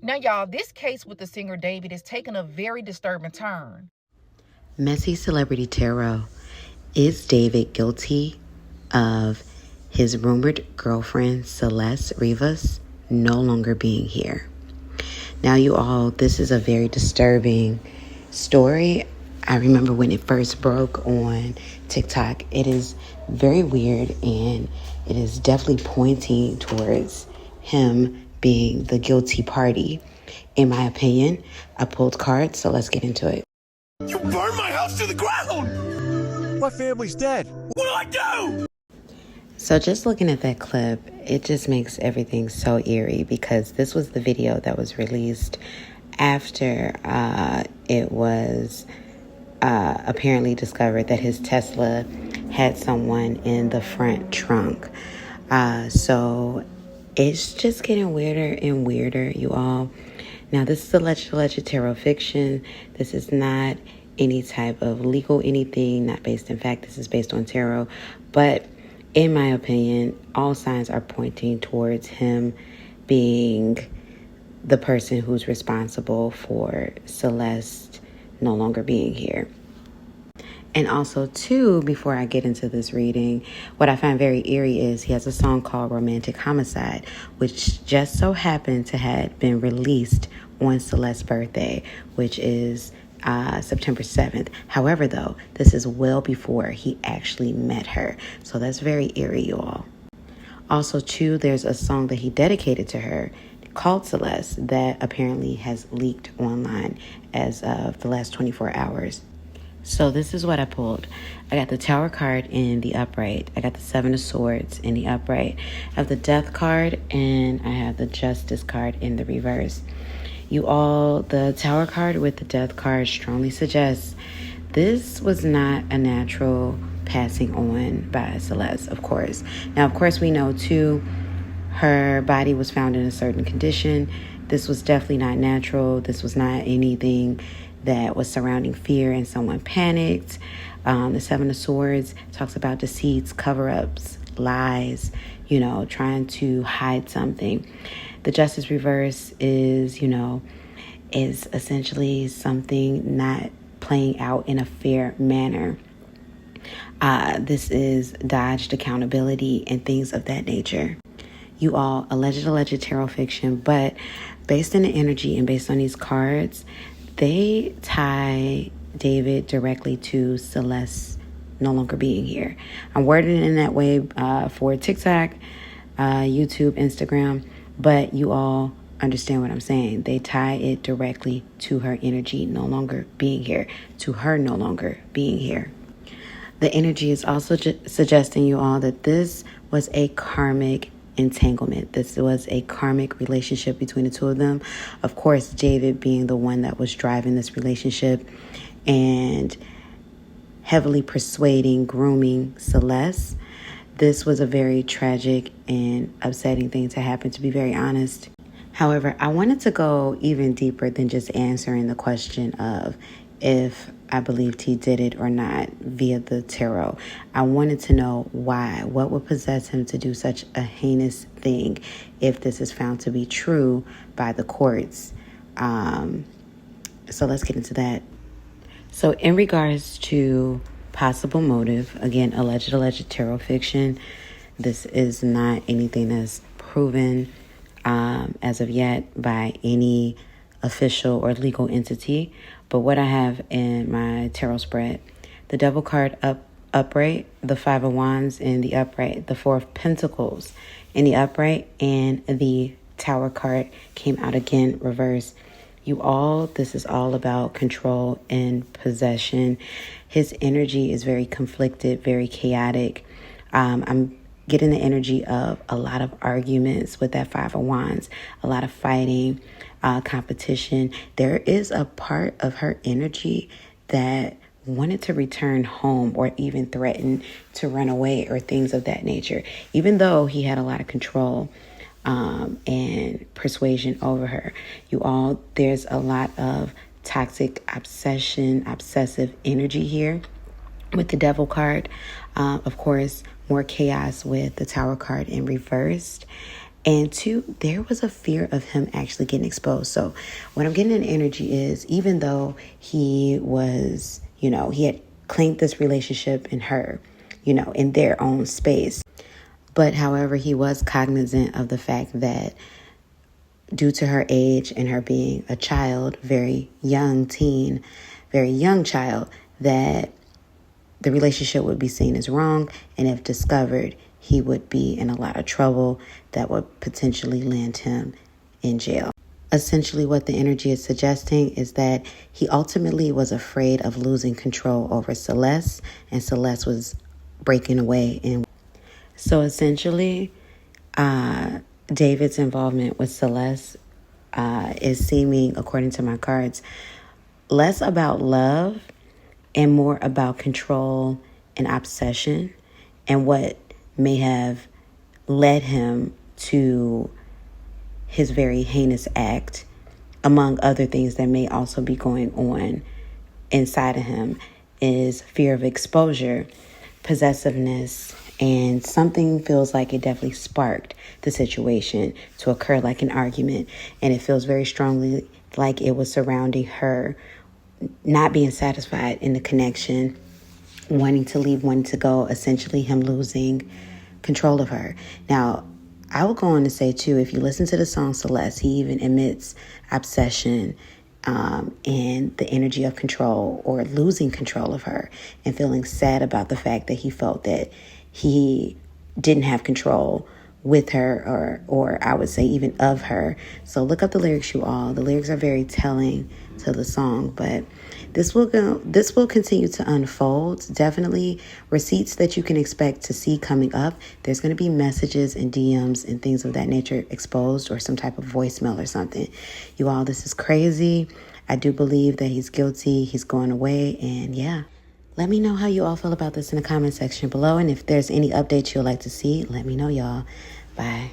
Now, y'all, this case with the singer David is taking a very disturbing turn. Messy Celebrity Tarot. Is David guilty of his rumored girlfriend, Celeste Rivas, no longer being here? Now, you all, this is a very disturbing story. I remember when it first broke on TikTok. It is very weird, and it is definitely pointing towards him being the guilty party. In my opinion, I pulled cards, so let's get into it. You burned my house to the ground! My family's dead. What do I do? So just looking at that clip, it just makes everything so eerie, because this was the video that was released after it was apparently discovered that his Tesla had someone in the front trunk. So it's just getting weirder and weirder, you all. Now, this is alleged tarot fiction. This is not any type of legal anything, not based in fact. This is based on tarot. But in my opinion, all signs are pointing towards him being the person who's responsible for Celeste no longer being here. And also, too, before I get into this reading, what I find very eerie is he has a song called Romantic Homicide, which just so happened to have been released on Celeste's birthday, which is September 7th. However, though, this is well before he actually met her. So that's very eerie, you all. Also, too, there's a song that he dedicated to her called Celeste that apparently has leaked online as of the last 24 hours. So this is what I pulled. I got the Tower card in the upright. I got the Seven of Swords in the upright. I have the Death card, and I have the Justice card in the reverse. You all, the Tower card with the Death card strongly suggests this was not a natural passing on by Celeste, of course. Now, of course, we know, too, her body was found in a certain condition. This was definitely not natural. This was not anything that was surrounding fear and someone panicked. The Seven of Swords talks about deceits, cover-ups, lies, trying to hide something. The Justice reverse is essentially something not playing out in a fair manner. This is dodged accountability and things of that nature. You all, alleged tarot fiction, but based on the energy and based on these cards, they tie David directly to Celeste no longer being here. I'm wording it in that way for TikTok, YouTube, Instagram, but you all understand what I'm saying. They tie it directly to her energy no longer being here, to her no longer being here. The energy is also suggesting, you all, that this was a karmic entanglement. This was a karmic relationship between the two of them. Of course, David being the one that was driving this relationship and heavily persuading, grooming Celeste. This was a very tragic and upsetting thing to happen, to be very honest. However, I wanted to go even deeper than just answering the question of if I believed he did it or not via the tarot. I wanted to know why. What would possess him to do such a heinous thing if this is found to be true by the courts? So let's get into that. So in regards to possible motive, again, alleged tarot fiction, this is not anything that's proven as of yet by any official or legal entity. But what I have in my tarot spread, the Devil card upright, the Five of Wands in the upright, the Four of Pentacles in the upright, and the Tower card came out again reverse. You all, this is all about control and possession. His energy is very conflicted, very chaotic. I'm getting the energy of a lot of arguments with that Five of Wands, a lot of fighting, competition. There is a part of her energy that wanted to return home or even threatened to run away or things of that nature, even though he had a lot of control and persuasion over her. You all, there's a lot of toxic obsessive energy here with the Devil card. Of course, more chaos with the Tower card in reversed. And two, there was a fear of him actually getting exposed. So what I'm getting in energy is, even though he was, he had claimed this relationship in her, in their own space. But however, he was cognizant of the fact that due to her age and her being a child, very young teen, very young child, that the relationship would be seen as wrong. And if discovered, he would be in a lot of trouble that would potentially land him in jail. Essentially, what the energy is suggesting is that he ultimately was afraid of losing control over Celeste, and Celeste was breaking away. And so essentially, David's involvement with Celeste is seeming, according to my cards, less about love and more about control and obsession, and what may have led him to his very heinous act, among other things that may also be going on inside of him, is fear of exposure, possessiveness, and something feels like it definitely sparked the situation to occur, like an argument. And it feels very strongly like it was surrounding her not being satisfied in the connection, wanting to leave, wanting to go, essentially him losing control of her. Now, I will go on to say, too, if you listen to the song Celeste, he even emits obsession and the energy of control, or losing control of her, and feeling sad about the fact that he felt that he didn't have control with her, or I would say even of her. So look up the lyrics, you all. The lyrics are very telling to the song, but this will continue to unfold. Definitely receipts that you can expect to see coming up. There's going to be messages and DMs and things of that nature exposed, or some type of voicemail or something. You all, this is crazy. I do believe that he's guilty. He's going away, and yeah. Let me know how you all feel about this in the comment section below. And if there's any updates you'd like to see, let me know, y'all. Bye.